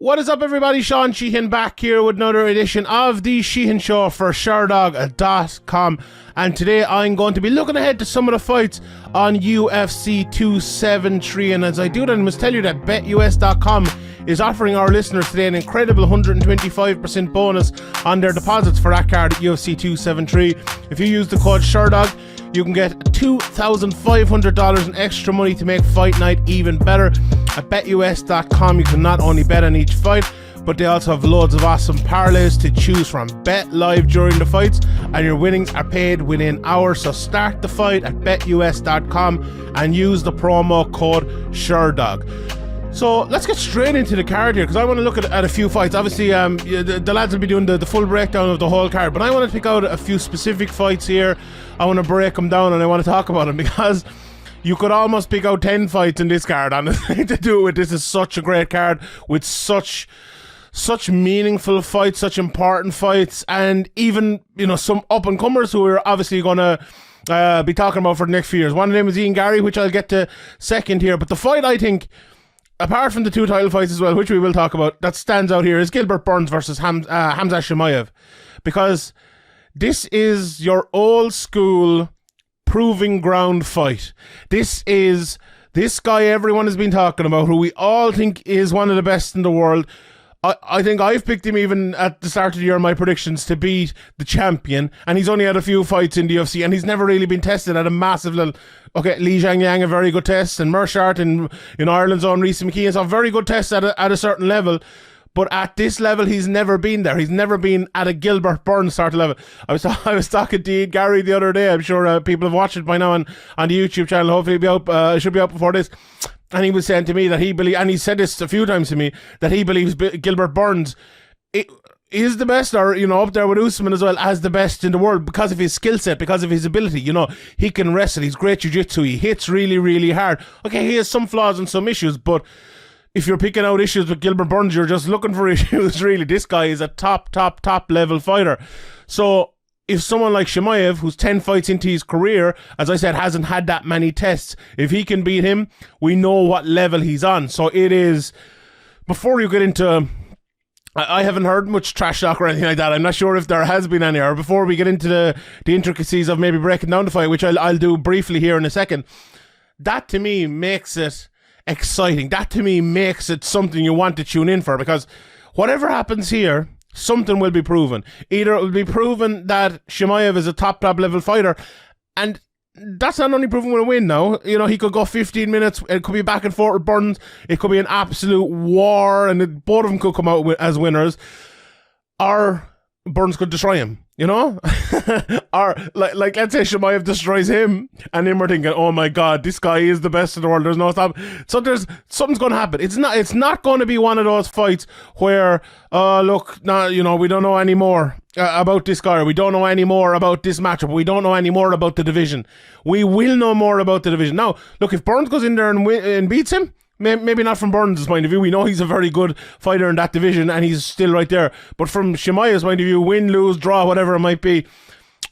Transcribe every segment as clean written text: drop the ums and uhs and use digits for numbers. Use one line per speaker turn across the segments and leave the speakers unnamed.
What is up, everybody? Sean Sheehan back here with another edition of the Sheehan Show for Sherdog.com. And today I'm going to be looking ahead to some of the fights on UFC 273. And as I do that, I must tell you that BetUS.com is offering our listeners today an incredible 125% bonus on their deposits for that card at UFC 273. If you use the code Sherdog, you can get $2,500 in extra money to make fight night even better. At BetUS.com, you can not only bet on each fight, but they also have loads of awesome parlays to choose from. Bet live during the fights, and your winnings are paid within hours. So start the fight at BetUS.com and use the promo code Sherdog. So let's get straight into the card here, because I want to look at a few fights. Obviously, the lads will be doing the full breakdown of the whole card, but I want to pick out a few specific fights here. I want to break them down and I want to talk about them, because you could almost pick out 10 fights in this card, honestly, to do it with. This is such a great card with such meaningful fights, such important fights, and even, you know, some up-and-comers who we're obviously going to be talking about for the next few years. One of them is Garry, which I'll get to second here. But the fight, I think, apart from the two title fights as well, which we will talk about, that stands out here is Gilbert Burns versus Khamzat Chimaev, because this is your old school proving ground fight. This is this guy everyone has been talking about, who we all think is one of the best in the world. I think I've picked him even at the start of the year in my predictions to beat the champion, and he's only had a few fights in the UFC, and he's never really been tested at a massive level. Okay, Li Jiangyang, a very good test, and Mershart in Ireland's own Reece McKee is a very good test at a certain level, but at this level he's never been there. He's never been at a Gilbert Burns sort of level. I was talking to Garry the other day. I'm sure people have watched it by now on the YouTube channel. Hopefully it'll be up, it should be up before this. And he was saying to me that he believes, and he said this a few times to me, that he believes Gilbert Burns is the best, or, you know, up there with Usman as well, as the best in the world, because of his skill set, because of his ability. You know, he can wrestle, he's great jiu-jitsu, he hits really, really hard. Okay, he has some flaws and some issues, but if you're picking out issues with Gilbert Burns, you're just looking for issues, really. This guy is a top level fighter. So if someone like Chimaev, who's 10 fights into his career, as I said, hasn't had that many tests, if he can beat him, we know what level he's on. So it is, before you get into, I haven't heard much trash talk or anything like that. I'm not sure if there has been any, or before we get into the intricacies of maybe breaking down the fight, which I'll do briefly here in a second, that to me makes it exciting. That to me makes it something you want to tune in for, because whatever happens here, something will be proven. Either it will be proven that Chimaev is a top level fighter, and that's not only proven with a win now. You know, he could go 15 minutes, it could be back and forth with Burns, it could be an absolute war, and both of them could come out as winners, or Burns could destroy him, you know? Or like let's say Chimaev destroys him, and then we're thinking, oh my god, this guy is the best in the world, there's no stop. So something's going to happen. It's not going to be one of those fights where look, now, you know, we don't know any more about this guy, or we don't know any more about this matchup, we don't know any more about the division. We will know more about the division. Now look, if Burns goes in there and beats him, maybe not from Burns' point of view, we know he's a very good fighter in that division and he's still right there, but from Chimaev's point of view, win, lose, draw, whatever it might be,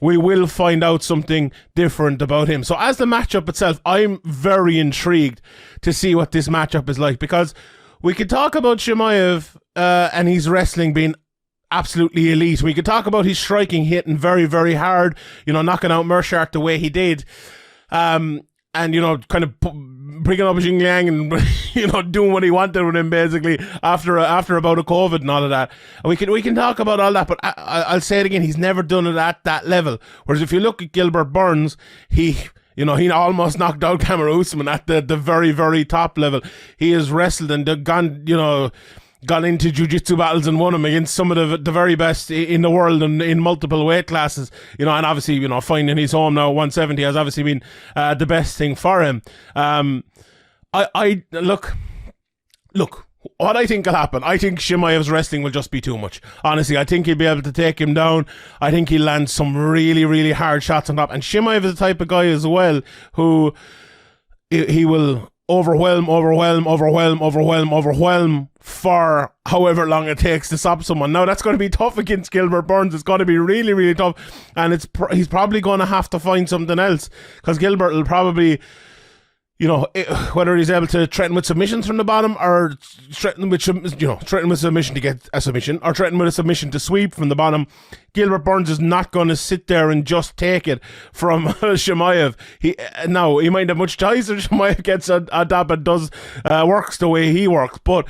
we will find out something different about him. So as the matchup itself, I'm very intrigued to see what this matchup is like, because we could talk about Chimaev and his wrestling being absolutely elite. We could talk about his striking, hitting very, very hard, you know, knocking out Mershart the way he did, and, you know, kind of bringing up Jung and, you know, doing what he wanted with him, basically, after about a COVID and all of that. And we can talk about all that, but I'll say it again, he's never done it at that level. Whereas if you look at Gilbert Burns, he almost knocked out Kamaru Usman at the very, very top level. He has wrestled and gone into jiu-jitsu battles and won them against some of the very best in the world and in multiple weight classes, you know, and obviously, you know, finding his home now at 170 has obviously been the best thing for him. I look, what I think will happen, I think Chimaev's wrestling will just be too much. Honestly, I think he'll be able to take him down. I think he'll land some really, really hard shots on top. And Chimaev is the type of guy as well who he will overwhelm for however long it takes to stop someone. Now that's going to be tough against Gilbert Burns. It's going to be really, really tough, and he's probably going to have to find something else, because Gilbert will probably whether he's able to threaten with submissions from the bottom, or threaten with submission to get a submission, or threaten with a submission to sweep from the bottom. Gilbert Burns is not going to sit there and just take it from Chimaev. He might have much choice if Chimaev gets a dab and does works the way he works. But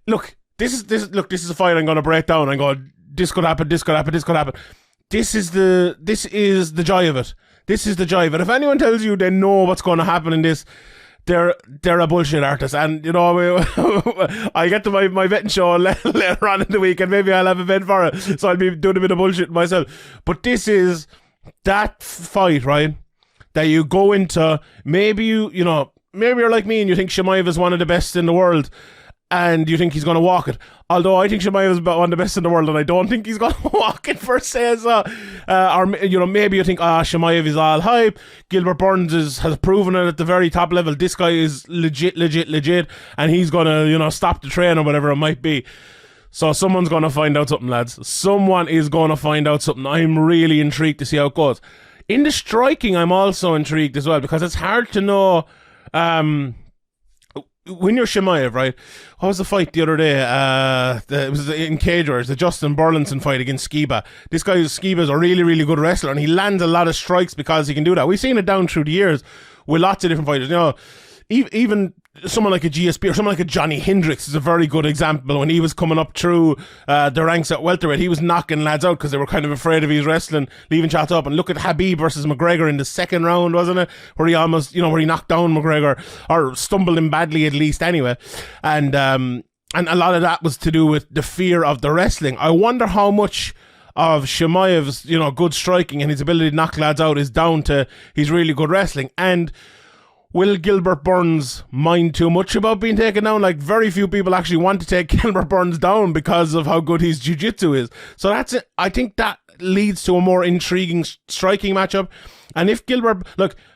look, this is a fight I'm going to break down and go, this could happen, this could happen, this could happen. This is the joy of it. This is the joy of it. If anyone tells you they know what's going to happen in this, they're a bullshit artist. And I get to my betting show later on in the week, and maybe I'll have a bet for it, so I'll be doing a bit of bullshit myself. But this is that fight, right, that you go into. Maybe maybe you're like me and you think Chimaev is one of the best in the world, and you think he's going to walk it. Although I think Chimaev is one of the best in the world, and I don't think he's going to walk it per se. So, maybe you think, Chimaev is all hype. Gilbert Burns has proven it at the very top level. This guy is legit, and he's going to, stop the train or whatever it might be. So someone's going to find out something, lads. Someone is going to find out something. I'm really intrigued to see how it goes. In the striking, I'm also intrigued as well, because it's hard to know. When you're Chimaev, right? What was the fight the other day? It was in Cage Warriors, the Justin Burlinson fight against Skiba. Skiba's a really, really good wrestler, and he lands a lot of strikes because he can do that. We've seen it down through the years with lots of different fighters. Even someone like a GSP or someone like a Johnny Hendricks is a very good example. When he was coming up through the ranks at welterweight, he was knocking lads out because they were kind of afraid of his wrestling, leaving shots up. And look at Habib versus McGregor in the second round, wasn't it? Where he almost, where he knocked down McGregor, or stumbled him badly at least anyway. And a lot of that was to do with the fear of the wrestling. I wonder how much of Chimaev's, good striking and his ability to knock lads out is down to his really good wrestling. And will Gilbert Burns mind too much about being taken down? Like, very few people actually want to take Gilbert Burns down because of how good his jiu-jitsu is. So that's it. I think that leads to a more intriguing striking matchup. And if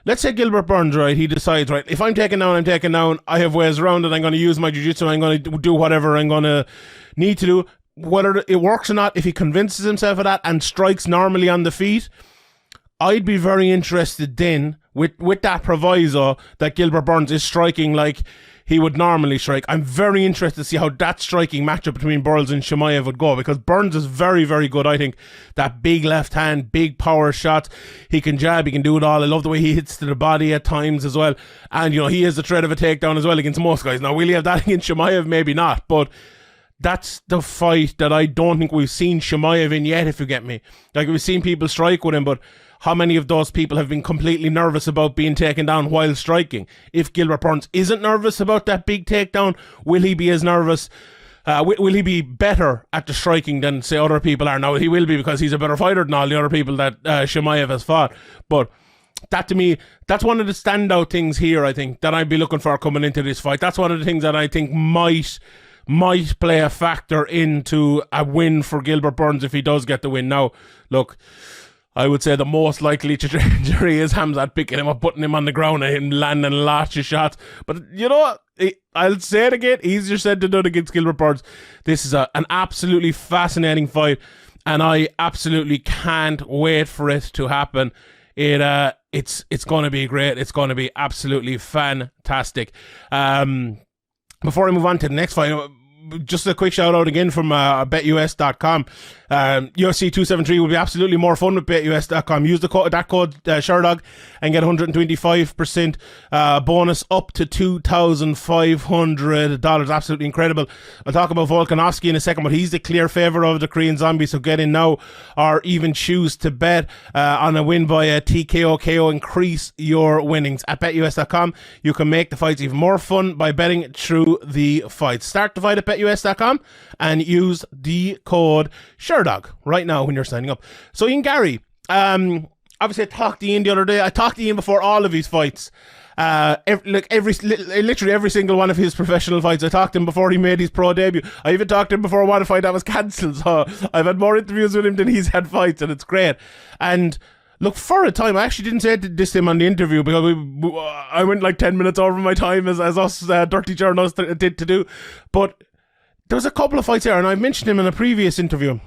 let's say Gilbert Burns, right, he decides, right, if I'm taken down, I have ways around it, I'm going to use my jiu-jitsu, I'm going to do whatever I'm going to need to do. Whether it works or not, if he convinces himself of that and strikes normally on the feet, I'd be very interested then, with that proviso that Gilbert Burns is striking like he would normally strike. I'm very interested to see how that striking matchup between Burns and Chimaev would go, because Burns is very, very good. I think that big left hand, big power shots. He can jab, he can do it all. I love the way he hits to the body at times as well. And, he has the threat of a takedown as well against most guys. Now, will he have that against Chimaev? Maybe not, but that's the fight that I don't think we've seen Chimaev in yet, if you get me. Like, we've seen people strike with him, but how many of those people have been completely nervous about being taken down while striking? If Gilbert Burns isn't nervous about that big takedown, will he be as nervous? Will he be better at the striking than, say, other people are? Now, he will be, because he's a better fighter than all the other people that Chimaev has fought. But that, to me, that's one of the standout things here, I think, that I'd be looking for coming into this fight. That's one of the things that I think might play a factor into a win for Gilbert Burns if he does get the win. Now, look, I would say the most likely trajectory is Khamzat picking him up, putting him on the ground, and him landing lots of shots. But I'll say it again, easier said than done against Gilbert Burns. This is an absolutely fascinating fight, and I absolutely can't wait for it to happen. It's going to be great. It's going to be absolutely fantastic. Before I move on to the next fight, just a quick shout out again from BetUS.com. UFC 273 will be absolutely more fun with BetUS.com. Use that code Sherdog and get 125% bonus up to $2,500. Absolutely incredible. I'll talk about Volkanovski in a second, but he's the clear favourite of the Korean Zombie, so get in now or even choose to bet on a win by a TKO KO. Increase your winnings. At BetUS.com, you can make the fights even more fun by betting through the fights. Start the fight at BetUS.com and use the code Sherdog right now when you're signing up. So Ian Garry, obviously I talked to Ian the other day. I talked to Ian before all of his fights. Literally every single one of his professional fights. I talked to him before he made his pro debut. I even talked to him before one fight that was cancelled. So I've had more interviews with him than he's had fights, and it's great. And look, for a time, I actually didn't say this to him on the interview, because I went like 10 minutes over my time as us dirty journalists did to do. But there was a couple of fights there, and I mentioned him in a previous interview.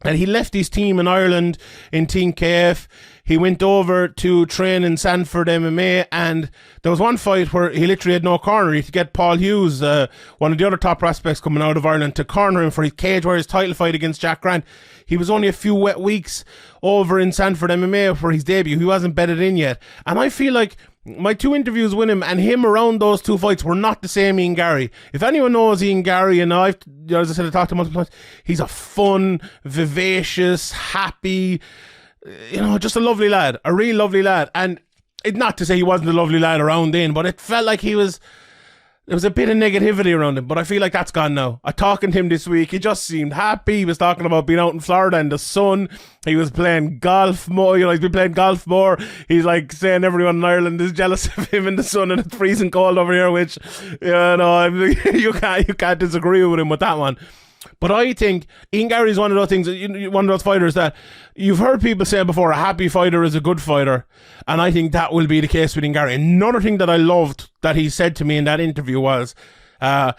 And he left his team in Ireland in Team KF. He went over to train in Sanford MMA, and there was one fight where he literally had no corner. He had to get Paul Hughes, one of the other top prospects coming out of Ireland, to corner him for his Cage Warriors title fight against Jack Grant. He was only a few wet weeks over in Sanford MMA for his debut. He wasn't bedded in yet. And I feel like my 2 interviews with him and him around those 2 fights were not the same Ian Garry. If anyone knows Ian Garry, and as I said, I talked to him multiple times, he's a fun, vivacious, happy, just a lovely lad, a real lovely lad. And not to say he wasn't a lovely lad around then, but it felt like there was a bit of negativity around him, but I feel like that's gone now. I talking to him this week, he just seemed happy. He was talking about being out in Florida in the sun. He was playing golf more, he's been playing golf more. He's like saying everyone in Ireland is jealous of him in the sun and it's freezing cold over here, which, you can't disagree with him with that one. But I think Ian Garry is one of those things, one of those fighters that you've heard people say before, a happy fighter is a good fighter. And I think that will be the case with Ian Garry. Another thing that I loved that he said to me in that interview was, I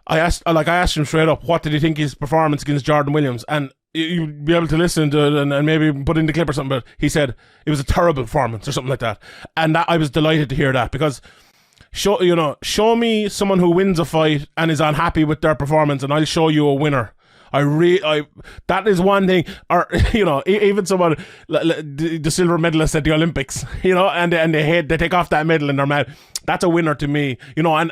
asked him straight up, what did he think his performance against Jordan Williams? And you'd be able to listen to it and maybe put in the clip or something, but he said it was a terrible performance or something like that. And I was delighted to hear that, because show me someone who wins a fight and is unhappy with their performance, and I'll show you a winner. That is one thing. Or even someone the silver medalist at the Olympics, and they take off that medal and they're mad. That's a winner to me, and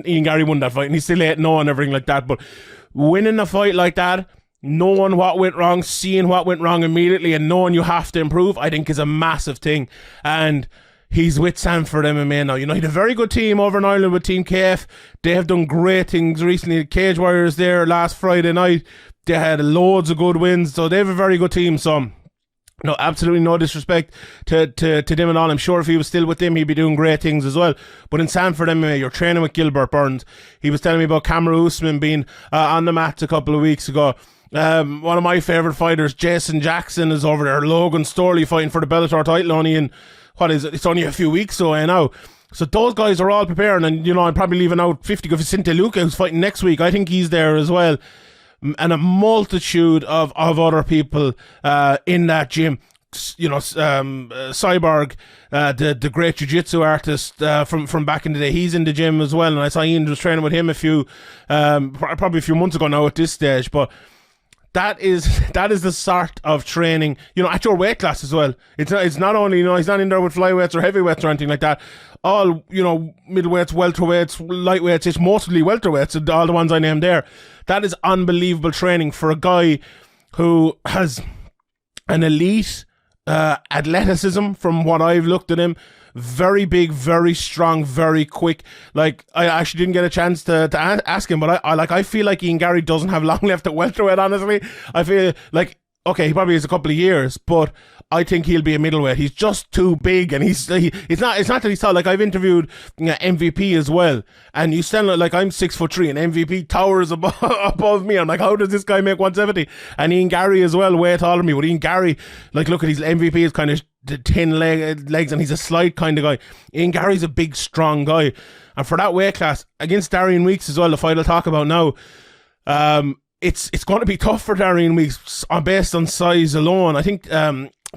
Ian Garry won that fight, and he still ain't know and everything like that. But winning a fight like that, knowing what went wrong, seeing what went wrong immediately, and knowing you have to improve, I think is a massive thing. And he's with Sanford MMA now. He had a very good team over in Ireland with Team KF. They have done great things recently. The Cage Warriors there last Friday night. They had loads of good wins. So they have a very good team. So, absolutely no disrespect to them and all. I'm sure if he was still with them, he'd be doing great things as well. But in Sanford MMA, you're training with Gilbert Burns. He was telling me about Kamaru Usman being on the mats a couple of weeks ago. One of my favourite fighters, Jason Jackson, is over there. Logan Storley fighting for the Bellator title only in... it's only a few weeks away now. So those guys are all preparing, and I'm probably leaving out 50 of Vicente Luca, who's fighting next week. I think he's there as well. And a multitude of other people in that gym. Cyborg, the great jiu-jitsu artist from back in the day, he's in the gym as well. And I saw Ian was training with him probably a few months ago now at this stage. But that is the sort of training, at your weight class as well. It's not only, he's not in there with flyweights or heavyweights or anything like that. All, middleweights, welterweights, lightweights, it's mostly welterweights, all the ones I named there. That is unbelievable training for a guy who has an elite athleticism from what I've looked at him. Very big, very strong, very quick. Like, I actually didn't get a chance to ask him, but I feel like Ian Garry doesn't have long left at welterweight, honestly. I feel like, okay, he probably has a couple of years, but I think he'll be a middleweight. He's just too big, and it's not that he's tall. Like, I've interviewed MVP as well, and you stand like I'm 6'3", and MVP towers above me. I'm like, how does this guy make 170? And Ian Garry as well, way taller than me. But Ian Garry, like, look at his MVP is kind of thin legs, and he's a slight kind of guy. Ian Garry's a big, strong guy, and for that weight class against Darrion Weeks as well, the fight I'll talk about now, it's going to be tough for Darrion Weeks based on size alone. I think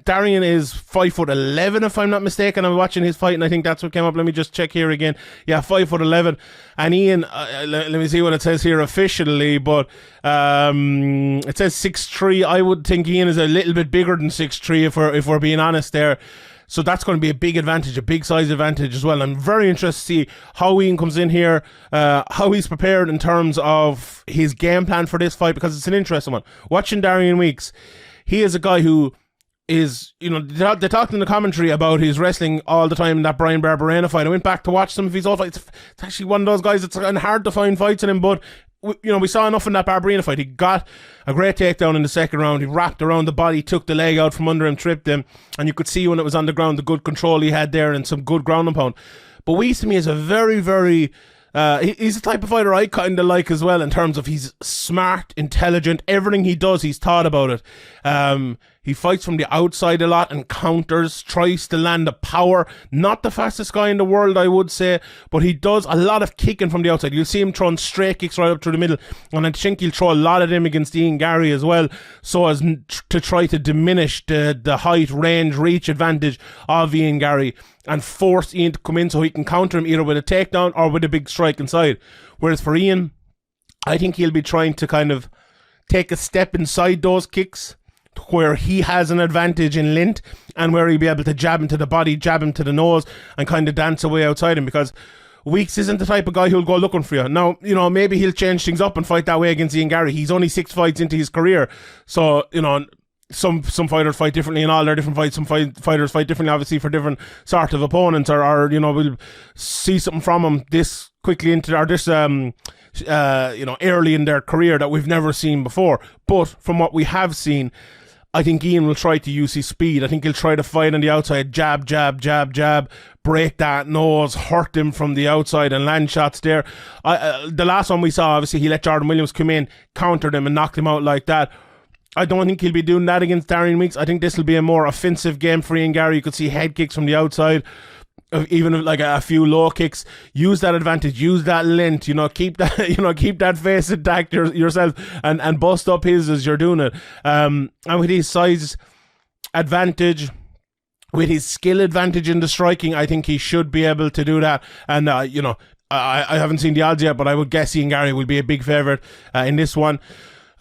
Darian is 5'11", if I'm not mistaken. I'm watching his fight and I think that's what came up. Let me just check here again. Yeah, 5'11". And Ian, let me see what it says here officially, but it says 6'3". I would think Ian is a little bit bigger than 6'3", if we're being honest there. So that's going to be a big advantage, a big size advantage as well. I'm very interested to see how Ian comes in here, how he's prepared in terms of his game plan for this fight, because it's an interesting one. Watching Darrion Weeks, he is a guy who is, they talked in the commentary about his wrestling all the time in that Brian Barberena fight. I went back to watch some of his old fights. It's actually one of those guys, it's hard to find fights in him, but we saw enough in that Barberena fight. He got a great takedown in the second round. He wrapped around the body, took the leg out from under him, tripped him, and you could see when it was on the ground the good control he had there and some good ground and pound. But Weeks to me is a very, very he's the type of fighter I kind of like as well, in terms of he's smart, intelligent, everything he does he's thought about it. He fights from the outside a lot and counters, tries to land the power. Not the fastest guy in the world, I would say, but he does a lot of kicking from the outside. You'll see him throwing straight kicks right up through the middle, and I think he'll throw a lot of them against Ian Garry as well, so as to try to diminish the height, range, reach advantage of Ian Garry and force Ian to come in so he can counter him either with a takedown or with a big strike inside. Whereas for Ian, I think he'll be trying to kind of take a step inside those kicks where he has an advantage in length and where he'll be able to jab him to the body, jab him to the nose, and kind of dance away outside him, because Weeks isn't the type of guy who'll go looking for you. Now, you know, maybe he'll change things up and fight that way against Ian Garry. He's only 6 fights into his career, so, you know, some fighters fight differently in all their different fights. Some fighters fight differently, obviously, for different sort of opponents, or you know, we'll see something from him this quickly into, or this you know, early in their career that we've never seen before. But from what we have seen, I think Ian will try to use his speed. I think he'll try to fight on the outside, jab, jab, jab, jab, break that nose, hurt him from the outside and land shots there. The last one we saw, obviously, he let Jordan Williams come in, countered him and knocked him out like that. I don't think he'll be doing that against Darrion Weeks. I think this will be a more offensive game for Ian Garry. You could see head kicks from the outside, even like a few low kicks. Use that advantage, use that length, you know, keep that face intact yourself and bust up his as you're doing it. And with his size advantage, with his skill advantage in the striking, I think he should be able to do that. And you know, I haven't seen the odds yet, but I would guess Ian Garry will be a big favourite in this one.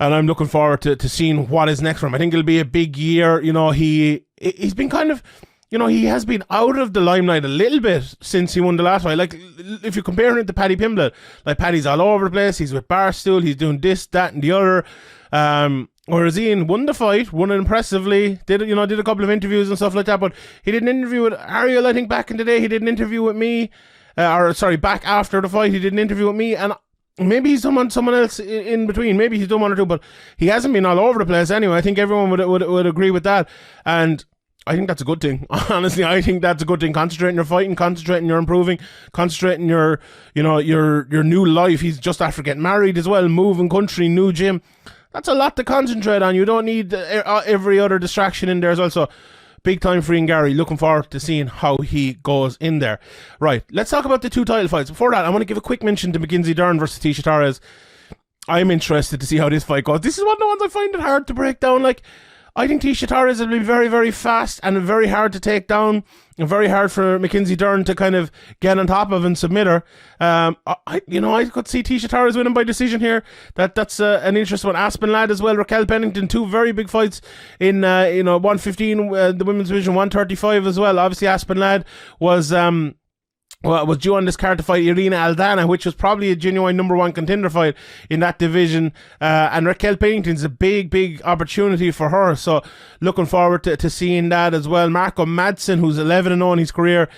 And I'm looking forward to seeing what is next for him. I think it'll be a big year. You know, he's been kind of, you know, he has been out of the limelight a little bit since he won the last fight. Like, if you're comparing it to Paddy Pimblett, like, Paddy's all over the place. He's with Barstool. He's doing this, that, and the other. Whereas Ian won the fight, won it impressively, did a couple of interviews and stuff like that. But he did an interview with Ariel, I think, back in the day. He did an interview with me, back after the fight, he did an interview with me, and maybe he's done someone else in between. Maybe he's done one or two, but he hasn't been all over the place anyway. I think everyone would agree with that, and I think that's a good thing. Honestly, I think that's a good thing. Concentrating your fighting, concentrating your improving, concentrating your new life. He's just after getting married as well, moving country, new gym. That's a lot to concentrate on. You don't need every other distraction in there as well. So, big time for Ian Garry. Looking forward to seeing how he goes in there. Right, let's talk about the 2 title fights. Before that, I want to give a quick mention to Mackenzie Dern versus Tecia Torres. I'm interested to see how this fight goes. This is one of the ones I find it hard to break down. Like, I think Tecia Torres will be very, very fast and very hard to take down, and very hard for Mackenzie Dern to kind of get on top of and submit her. I could see Tecia Torres winning by decision here. That's an interesting one. Aspen Ladd as well. Raquel Pennington, 2 very big fights in 115, the women's division, 135 as well. Obviously, Aspen Ladd was due on this card to fight Irina Aldana, which was probably a genuine number 1 contender fight in that division. And Raquel Pennington's a big, big opportunity for her. So looking forward to seeing that as well. Marco Madsen, who's 11-0 in his career.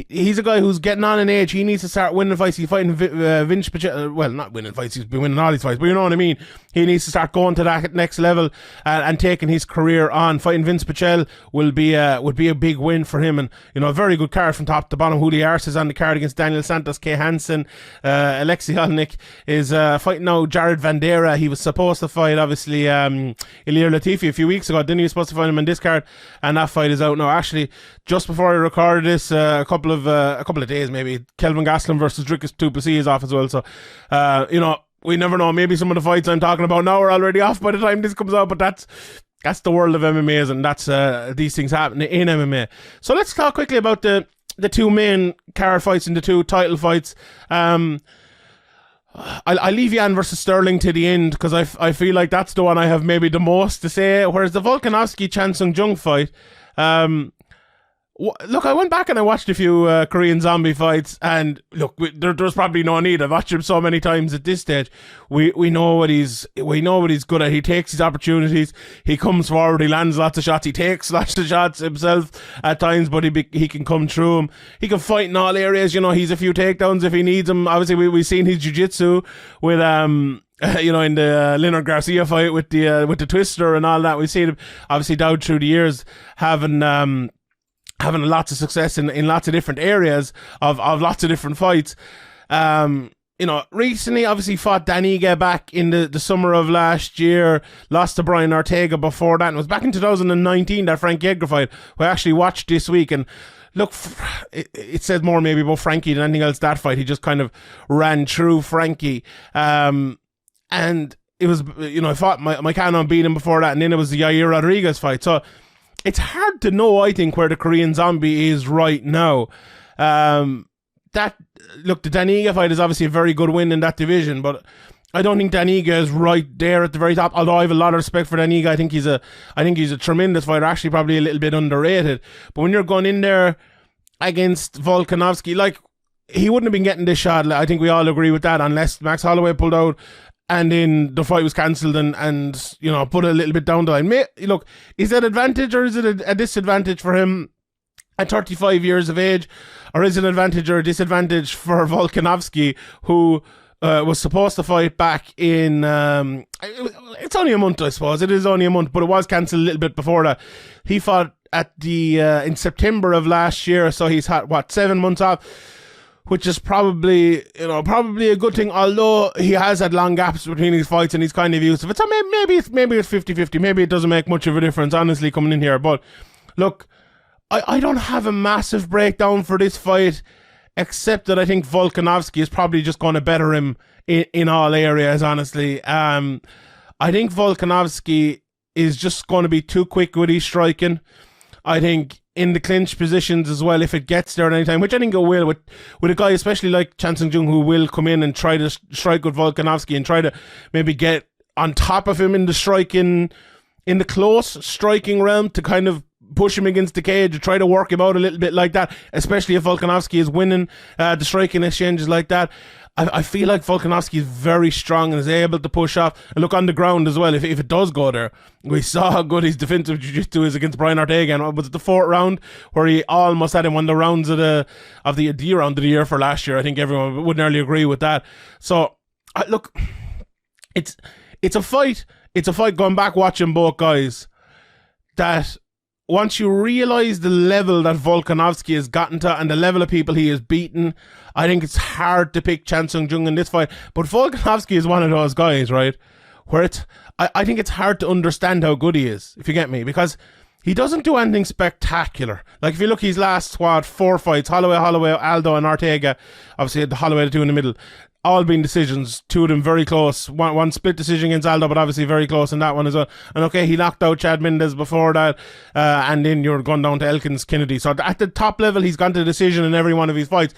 He's a guy who's getting on in age. He needs to start winning fights. He's fighting Vince Pichel. Well, not winning fights. He's been winning all these fights, but you know what I mean. He needs to start going to that next level and taking his career on. Fighting Vince Pichel would be a big win for him. And, you know, a very good card from top to bottom. Huli Arce is on the card against Daniel Santos. Kay Hansen. Alexei Olnik is fighting now Jared Vandera. He was supposed to fight, obviously, Ilir Latifi a few weeks ago. Then he was supposed to fight him in this card, and that fight is out now. Actually, just before I recorded this, a couple of days maybe, Kelvin Gastelum versus Dricus du Plessis is off as well. So, we never know. Maybe some of the fights I'm talking about now are already off by the time this comes out, but that's the world of MMA, and that's these things happen in MMA. So let's talk quickly about the 2 main card fights and the 2 title fights. I'll leave Yan versus Sterling to the end, because I feel like that's the one I have maybe the most to say. Whereas the Volkanovski Chan Sung Jung fight, look, I went back and I watched a few Korean zombie fights, and look, there's probably no need. I've watched him so many times at this stage. We know what he's good at. He takes his opportunities. He comes forward. He lands lots of shots. He takes lots of shots himself at times, but he can come through him. He can fight in all areas. You know, he's a few takedowns if he needs them. Obviously, we've seen his jiu-jitsu with in the Leonard Garcia fight with the twister and all that. We've seen him obviously down through the years having lots of success in lots of different areas of lots of different fights. recently obviously fought Daniga back in the summer of last year, lost to Brian Ortega before that, and it was back in 2019 that Frankie Edgar fight, who I actually watched this week, and look, it says more maybe about Frankie than anything else that fight. He just kind of ran through Frankie, and it was, I fought Moicano beat him before that, and then it was the Yair Rodriguez fight, so it's hard to know, I think, where the Korean Zombie is right now. The Daniga fight is obviously a very good win in that division, but I don't think Daniga is right there at the very top, although I have a lot of respect for Daniga. I think he's a tremendous fighter, actually probably a little bit underrated. But when you're going in there against Volkanovski, like, he wouldn't have been getting this shot, I think we all agree with that, unless Max Holloway pulled out and then the fight was cancelled and put a little bit down the line. Look, is that advantage or is it a disadvantage for him at 35 years of age, or is it an advantage or a disadvantage for Volkanovski, who was supposed to fight back in it's only a month, I suppose. It is only a month, but it was cancelled a little bit before that. He fought at the in September of last year, so he's had 7 months off, which is probably a good thing, although he has had long gaps between his fights and he's kind of used to it. So maybe it's 50-50. Maybe it doesn't make much of a difference, honestly, coming in here. But look, I don't have a massive breakdown for this fight, except that I think Volkanovski is probably just going to better him in all areas, honestly. I think Volkanovski is just going to be too quick with his striking. I think in the clinch positions as well, if it gets there at any time, which I think it will, with a guy especially like Chan Sung Jung, who will come in and try to strike with Volkanovski and try to maybe get on top of him in the striking, in the close striking realm, to kind of push him against the cage, to try to work him out a little bit like that, especially if Volkanovski is winning the striking exchanges like that. I feel like Volkanovski is very strong and is able to push off and look on the ground as well if it does go there. We saw how good his defensive jiu-jitsu is against Brian Ortega, and was it the 4th round where he almost had him one of the rounds of the round of the year for last year. I think everyone would nearly agree with that. So look, it's a fight going back watching both guys, that once you realise the level that Volkanovski has gotten to and the level of people he has beaten, I think it's hard to pick Chan Sung Jung in this fight. But Volkanovski is one of those guys, right, where I think it's hard to understand how good he is, if you get me, because he doesn't do anything spectacular. Like, if you look his last 4 fights, Holloway, Aldo and Ortega, obviously the Holloway, the 2 in the middle, all being decisions, 2 of them very close. One split decision against Aldo, but obviously very close in that one as well. And okay, he knocked out Chad Mendes before that, and then you're going down to Elkins Kennedy. So at the top level, he's gone to decision in every one of his fights.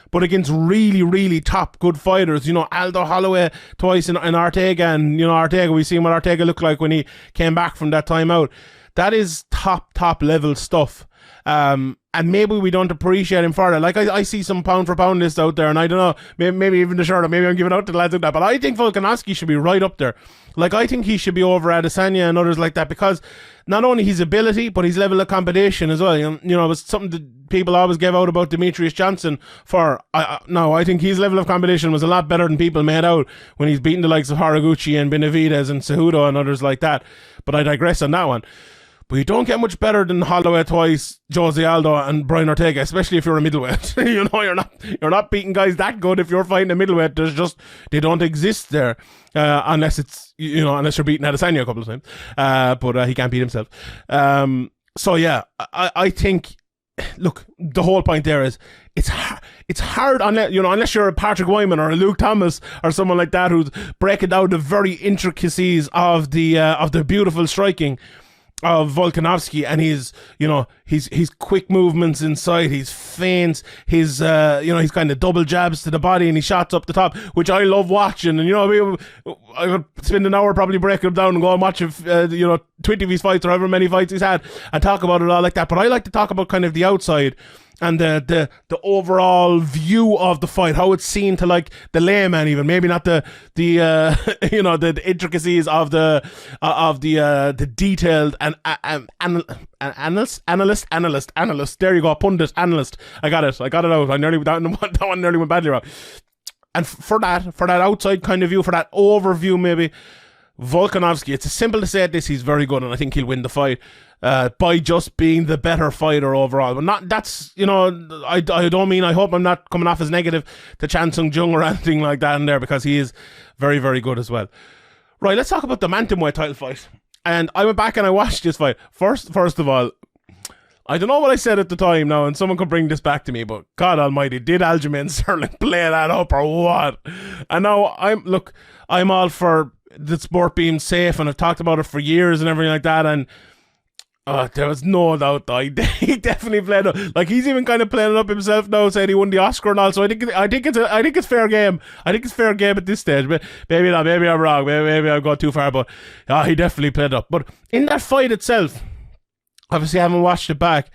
But against really, really top good fighters, Aldo, Holloway twice, and Ortega, and Ortega, we've seen what Ortega looked like when he came back from that time out. That is top level stuff. And maybe we don't appreciate him for that. Like, I see some pound for pound lists out there, and I don't know, maybe even the Sherdog, maybe I'm giving out to the lads like that, but I think Volkanovski should be right up there. Like, I think he should be over Adesanya and others like that, because not only his ability, but his level of competition as well. It was something that people always gave out about Demetrius Johnson for. I think his level of competition was a lot better than people made out when he's beaten the likes of Haraguchi and Benavidez and Cejudo and others like that. But I digress on that one. But you don't get much better than Holloway twice, Jose Aldo and Brian Ortega, especially if you're a middleweight. You're not beating guys that good if you're fighting a middleweight. They don't exist there, unless you're beating Adesanya a couple of times. But he can't beat himself. So yeah, I think, look, the whole point there is it's hard unless you're a Patrick Wyman or a Luke Thomas or someone like that who's breaking down the very intricacies of the beautiful striking of Volkanovski, and his quick movements inside, his feints, his his kind of double jabs to the body, and he shots up the top, which I love watching. And I would spend an hour probably breaking them down and go and watch 20 of his fights or however many fights he's had and talk about it all like that. But I like to talk about kind of the outside and the overall view of the fight, how it's seen to like the layman, even maybe not the intricacies of the detailed and analyst. There you go, pundit, analyst. I got it out. That one nearly went badly wrong. And for that outside kind of view, for that overview, maybe Volkanovski, it's simple to say this, he's very good, and I think he'll win the fight by just being the better fighter overall. But not that's, I don't mean, I hope I'm not coming off as negative to Chan Sung Jung or anything like that in there, because he is very, very good as well. Right, let's talk about the bantamweight title fight. And I went back and I watched this fight. First of all, I don't know what I said at the time now, and someone could bring this back to me, but God almighty, did Aljamain Sterling play that up or what? And now I'm all for the sport being safe, and I've talked about it for years and everything like that, and there was no doubt that he definitely played it up. Like, he's even kind of playing it up himself now, saying he won the Oscar and all. So I think it's fair game. I think it's fair game at this stage. But maybe not. Maybe I'm wrong. Maybe I've gone too far. But he definitely played it up. But in that fight itself, obviously I haven't watched it back.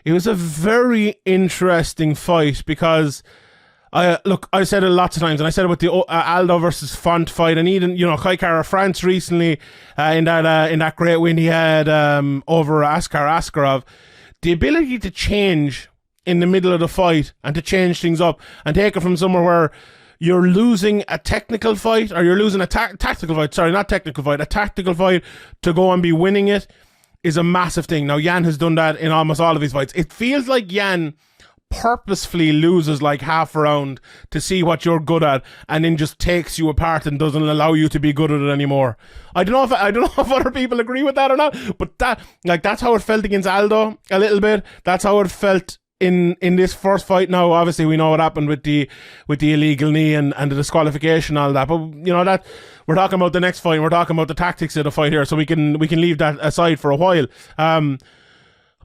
It was a very interesting fight because I said it lots of times, and I said it with the Aldo versus Font fight, and even Kai Kara France recently in that great win he had over Askar Askarov. The ability to change in the middle of the fight and to change things up and take it from somewhere where you're losing a technical fight, or you're losing a tactical fight. Sorry, not technical fight, a tactical fight, to go and be winning it is a massive thing. Now, Yan has done that in almost all of his fights. It feels like Yan purposefully loses like half a round to see what you're good at, and then just takes you apart and doesn't allow you to be good at it anymore. I don't know if other people agree with that or not, but that's how it felt against Aldo a little bit. That's how it felt in this first fight. Now, obviously, we know what happened with the illegal knee and the disqualification, all that. But that we're talking about the next fight. And we're talking about the tactics of the fight here, so we can leave that aside for a while.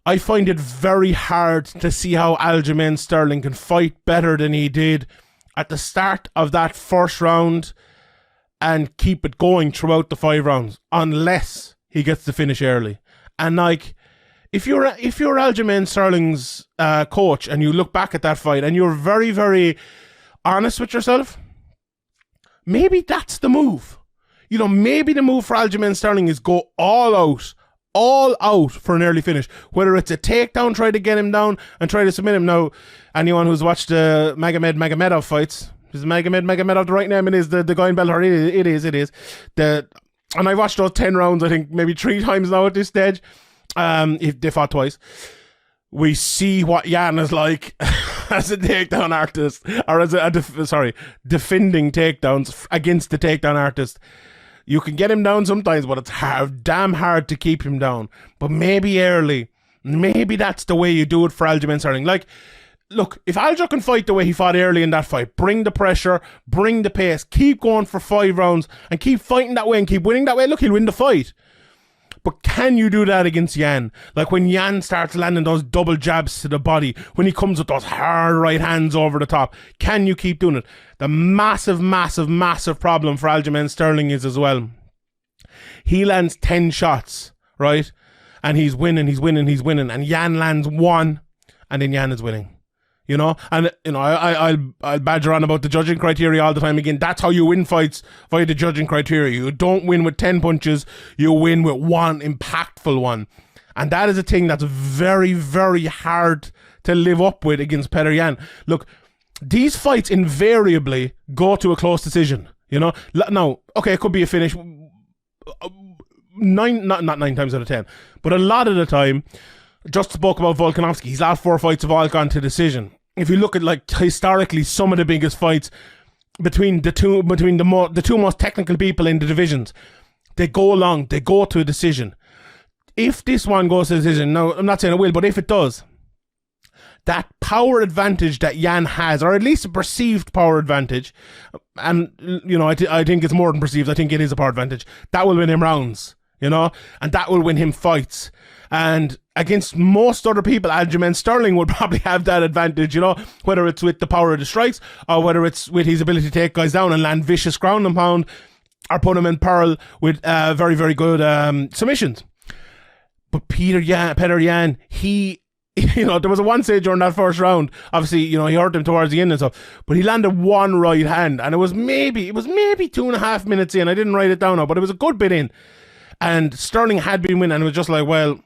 I find it very hard to see how Aljamain Sterling can fight better than he did at the start of that first round and keep it going throughout the 5 rounds, unless he gets the finish early. And if you're Aljamain Sterling's coach and you look back at that fight and you're very, very honest with yourself, maybe that's the move. Maybe the move for Aljamain Sterling is go all out for an early finish. Whether it's a takedown, try to get him down and try to submit him. Now, anyone who's watched the Magomedov fights, is Magomedov the right name? It is the guy in Bellator. It is. And I've watched those 10 rounds, I think, maybe 3 times now at this stage. If they fought twice. We see what Yan is like as a takedown artist, or as defending takedowns against the takedown artist. You can get him down sometimes, but it's damn hard to keep him down. But maybe early, maybe that's the way you do it for Aljamain Sterling. Like, look, if Aljo can fight the way he fought early in that fight, bring the pressure, bring the pace, keep going for 5 rounds, and keep fighting that way and keep winning that way, look, he'll win the fight. But can you do that against Yan? Like, when Yan starts landing those double jabs to the body, when he comes with those hard right hands over the top, can you keep doing it? The massive, massive, massive problem for Aljamain Sterling is as well, he lands 10 shots, right? And he's winning, and Yan lands 1, and then Yan is winning. And I'll badger on about the judging criteria all the time again. That's how you win fights via the judging criteria. You don't win with 10 punches, you win with 1 impactful one. And that is a thing that's very, very hard to live up with against Petr Yan. Look, these fights invariably go to a close decision. Now, okay, it could be a finish. Not 9 times out of 10, but a lot of the time. Just spoke about Volkanovski. His last 4 fights have all gone to decision. If you look at historically some of the biggest fights between the two most technical people in the divisions, they go long, they go to a decision. If this one goes to a decision, now I'm not saying it will, but if it does, that power advantage that Yan has, or at least a perceived power advantage, and I think it's more than perceived, I think it is a power advantage, that will win him rounds, and that will win him fights. And against most other people, Aljamain Sterling would probably have that advantage, whether it's with the power of the strikes or whether it's with his ability to take guys down and land vicious ground and pound or put him in peril with very, very good submissions. But Petr Yan, he, there was a one stage during that first round, obviously, he hurt him towards the end and stuff, but he landed 1 right hand, and it was maybe 2.5 minutes in. I didn't write it down now, but it was a good bit in. And Sterling had been winning, and it was just like, well,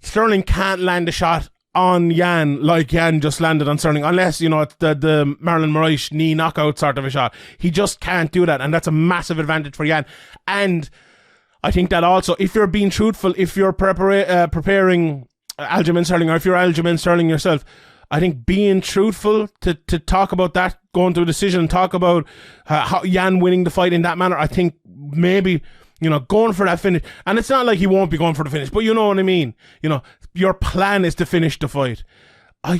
Sterling can't land a shot on Yan like Yan just landed on Sterling, unless, you know, it's the Marlon Moraes knee knockout sort of a shot. He just can't do that, and that's a massive advantage for Yan. And I think that also, if you're being truthful, if you're preparing Aljamain Sterling, or if you're Aljamain Sterling yourself, I think being truthful to talk about that, going to a decision, talk about how Yan winning the fight in that manner, I think maybe, you know, going for that finish. And it's not like he won't be going for the finish, but you know what I mean. You know, your plan is to finish the fight. I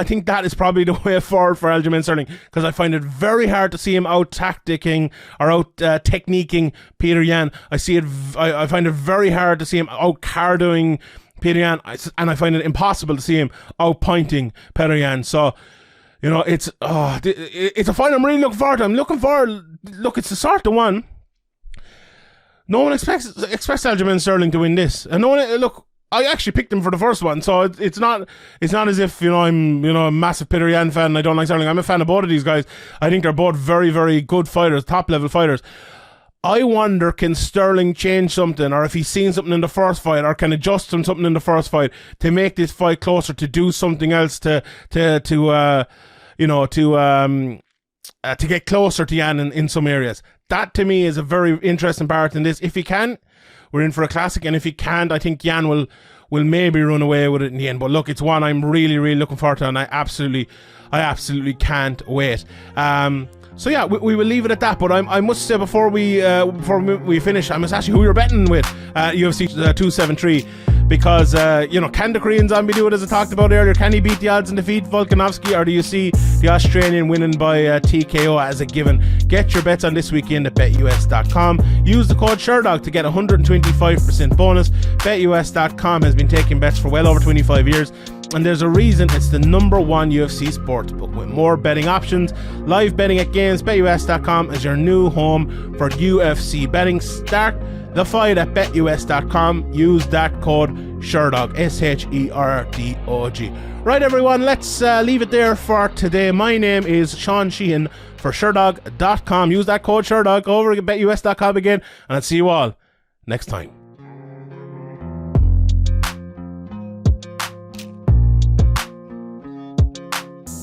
think that is probably the way forward for Aljamain Sterling, because I find it very hard to see him out tacticking or out techniquing Petr Yan. I find it very hard to see him out cardoing Petr Yan, and I find it impossible to see him out pointing Petr Yan. So, you know, it's a fight I'm really looking forward to. Look, it's the sort of one. No one expects Aljamain Sterling to win this, and no one. Look, I actually picked him for the first one, so it's not as if, you know, I'm, you know, a massive Petr Yan fan and I don't like Sterling. I'm a fan of both of these guys. I think they're both very, very good fighters, top level fighters. I wonder, can Sterling change something, or if he's seen something in the first fight, or can adjust on something in the first fight to make this fight closer, to do something else to get closer to Yan in some areas. That to me is a very interesting part in this. If he can, we're in for a classic, and if he can't, I think Yan will maybe run away with it in the end. But look, it's one I'm really, really looking forward to, and I absolutely can't wait. So yeah, we will leave it at that. But I must say, before we finish, I must ask you who you're betting with UFC 273, because you know, can the Korean Zombie do it, as I talked about earlier? Can he beat the odds and defeat Volkanovski, or do you see the Australian winning by TKO as a given? Get your bets on this weekend at BetUS.com. Use the code Sherdog to get 125% bonus. BetUS.com has been taking bets for well over 25 years. And there's a reason it's the #1 UFC sportsbook with more betting options, live betting at games. BetUS.com is your new home for UFC betting. Start the fight at BetUS.com. Use that code Sherdog, SHERDOG. Right, everyone, let's leave it there for today. My name is Sean Sheehan for Sherdog.com. Use that code Sherdog over at BetUS.com again, and I'll see you all next time.